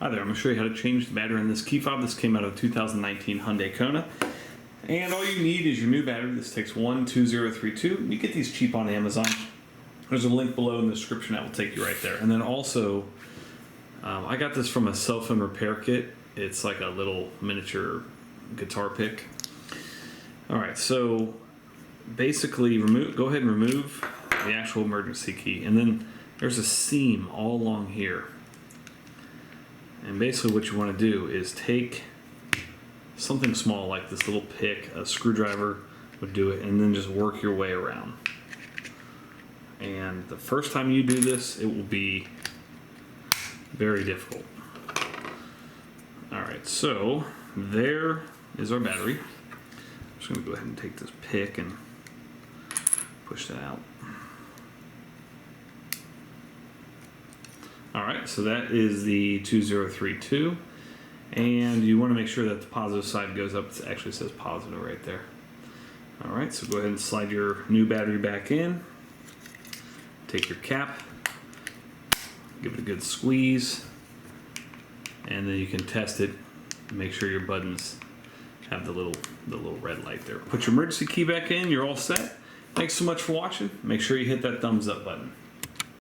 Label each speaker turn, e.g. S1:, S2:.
S1: Hi there, I'm going to show you how to change the battery in this key fob. This came out of 2019 Hyundai Kona. And all you need is your new battery. This takes 12032. You get these cheap on Amazon. There's a link below in the description that will take you right there. And then also, I got this from a cell phone repair kit. It's like a little miniature guitar pick. Alright, so basically go ahead and remove the actual emergency key. And then there's a seam all along here. And basically what you want to do is take something small like this little pick, a screwdriver would do it, and then just work your way around. And the first time you do this, it will be very difficult. Alright, so there is our battery. I'm just going to go ahead and take this pick and push that out. Alright, so that is the 2032, and you want to make sure that the positive side goes up. It actually says positive right there. Alright, so go ahead and slide your new battery back in. Take your cap, give it a good squeeze, and then you can test it. Make sure your buttons have the little red light there. Put your emergency key back in, you're all set. Thanks so much for watching. Make sure you hit that thumbs up button.